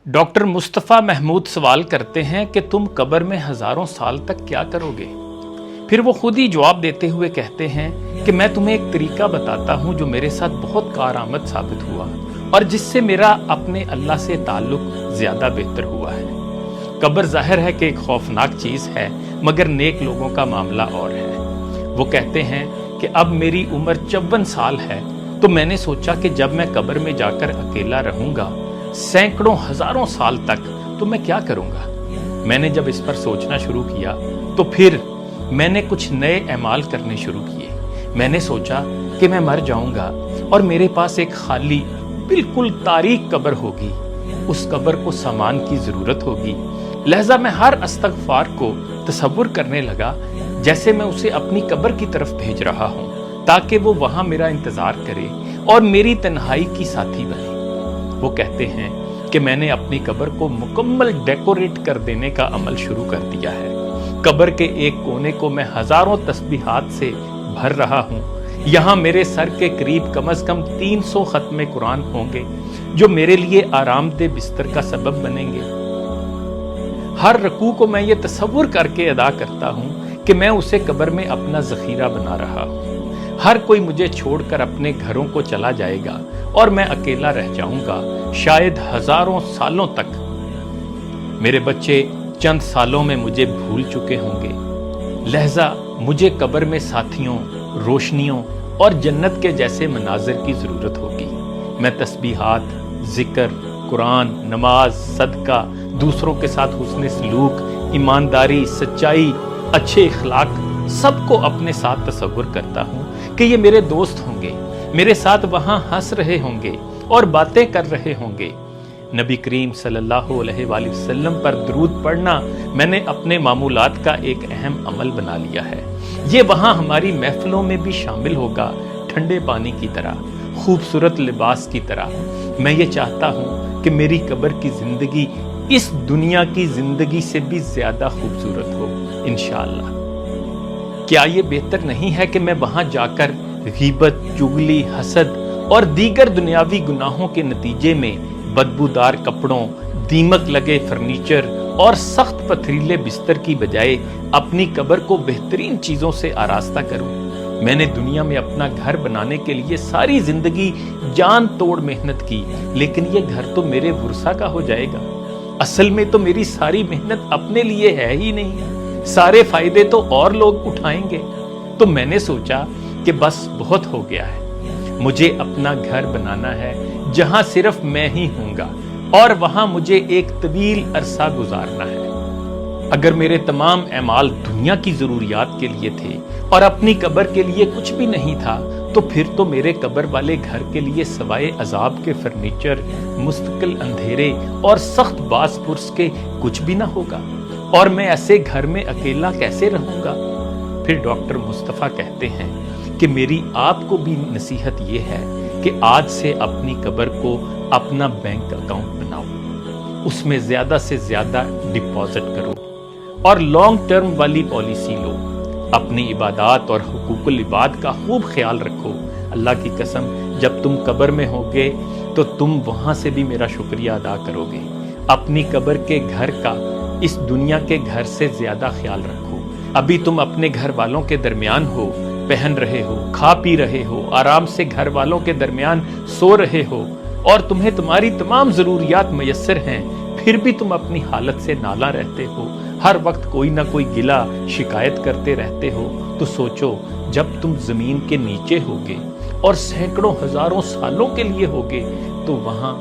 Doctor Mustafa Mahmood सवाल करते हैं कि तुम कब्र में हजारों साल तक क्या करोगे। फिर वो खुद ही जवाब देते हुए कहते हैं कि मैं तुम्हें एक तरीका बताता हूँ जो मेरे साथ बहुत कारआमद साबित हुआ और जिससे मेरा अपने अल्लाह से ताल्लुक ज्यादा बेहतर हुआ है। कब्र जाहिर है कि एक खौफनाक चीज है, मगर नेक लोगों का मामला और है। वो कहते हैं कि अब मेरी उम्र 54 साल है, तो मैंने सोचा कि जब मैं कब्र में जाकर अकेला रहूंगा सैकड़ों हजारों साल तक, तो मैं क्या करूंगा। मैंने जब इस पर सोचना शुरू किया तो फिर मैंने कुछ नए अमाल करने शुरू किए। मैंने सोचा कि मैं मर जाऊंगा और मेरे पास एक खाली बिल्कुल तारीक कब्र होगी। उस कब्र को सामान की जरूरत होगी। लिहाजा मैं हर इस्तग़फ़ार को तसव्वुर करने लगा जैसे मैं उसे अपनी कब्र की तरफ भेज रहा हूं, ताकि वो वहां मेरा इंतजार करे और मेरी तन्हाई की साथी बने। वो कहते हैं कि मैंने अपनी कब्र को मुकम्मल डेकोरेट कर देने का अमल शुरू कर दिया है। कब्र के एक कोने को मैं हजारों तस्बीहात से भर रहा हूँ। यहाँ मेरे सर के करीब कम से कम 300 खत्मे कुरान होंगे जो मेरे लिए आरामदेह बिस्तर का सबब बनेंगे। हर रकू को मैं ये तसव्वुर करके अदा करता हूँ कि मैं उसे कब्र में अपना जखीरा बना रहा हूँ। हर कोई मुझे छोड़कर अपने घरों को चला जाएगा और मैं अकेला रह जाऊंगा, शायद हजारों सालों तक। मेरे बच्चे चंद सालों में मुझे भूल चुके होंगे। लिहाजा मुझे कब्र में साथियों, रोशनियों और जन्नत के जैसे मनाजिर की जरूरत होगी। मैं तस्बीहात, जिक्र, कुरान, नमाज, सदका, दूसरों के साथ हुस्न सलूक, ईमानदारी, सच्चाई, अच्छे इखलाक सबको अपने साथ तसव्वुर करता हूँ कि ये मेरे दोस्त होंगे, मेरे साथ वहां हंस रहे होंगे और बातें कर रहे होंगे। नबी करीम सल्लल्लाहु अलैहि वसल्लम पर दरूद पढ़ना मैंने अपने मामूलात का एक अहम अमल बना लिया है। ये वहां हमारी महफिलों में भी शामिल होगा, ठंडे पानी की तरह, खूबसूरत लिबास की तरह। मैं ये चाहता हूँ कि मेरी कब्र की जिंदगी इस दुनिया की जिंदगी से भी ज्यादा खूबसूरत हो, इंशाअल्लाह। क्या ये बेहतर नहीं है कि मैं वहां जाकर गीबत, चुगली, हसद और दीगर दुनियावी गुनाहों के नतीजे में बदबूदार कपड़ों, दीमक लगे फर्नीचर और सख्त पथरीले बिस्तर की बजाय अपनी कब्र को बेहतरीन चीजों से आरास्ता करूं। मैंने दुनिया में अपना घर बनाने के लिए सारी जिंदगी जान तोड़ मेहनत की, लेकिन ये घर तो मेरे वर्सा का हो जाएगा। असल में तो मेरी सारी मेहनत अपने लिए है ही नहीं, सारे फायदे तो और लोग उठाएंगे। तो मैंने सोचा कि बस बहुत हो गया है, मुझे अपना घर बनाना है जहां सिर्फ मैं ही हूंगा और वहां मुझे एक तवील अरसा गुजारना है। अगर मेरे तमाम अमाल दुनिया की जरूरियात के लिए थे और अपनी कब्र के लिए कुछ भी नहीं था, तो फिर तो मेरे कब्र वाले घर के लिए सवाए अजाब के फर्नीचर, मुस्तकिल अंधेरे और सख्त बास पुरस के कुछ भी ना होगा, और मैं ऐसे घर में अकेला कैसे रहूंगा। फिर डॉक्टर मुस्तफ़ा कहते हैं कि मेरी आपको भी नसीहत ये है कि आज से अपनी कब्र को अपना बैंक अकाउंट बनाओ, उसमें ज्यादा से ज्यादा डिपॉजिट करो और लॉन्ग टर्म वाली पॉलिसी लो। अपनी इबादत और हुकूकुल इबाद का खूब ख्याल रखो। अल्लाह की कसम, जब तुम कब्र में होगे तो तुम वहां से भी मेरा शुक्रिया अदा करोगे। अपनी कब्र के घर का इस दुनिया के घर से ज्यादा ख्याल रखो। अभी तुम अपने घर वालों के दरमियान हो, पहन रहे हो, खा पी रहे हो, आराम से घर वालों के दरमियान सो रहे हो और तुम्हें तुम्हारी तमाम जरूरियात मयस्सर हैं, फिर भी तुम अपनी हालत से नाला रहते हो, हर वक्त कोई ना कोई गिला शिकायत करते रहते हो। तो सोचो, जब तुम जमीन के नीचे होगे और सैकड़ों हजारों सालों के लिए होगे, तो वहां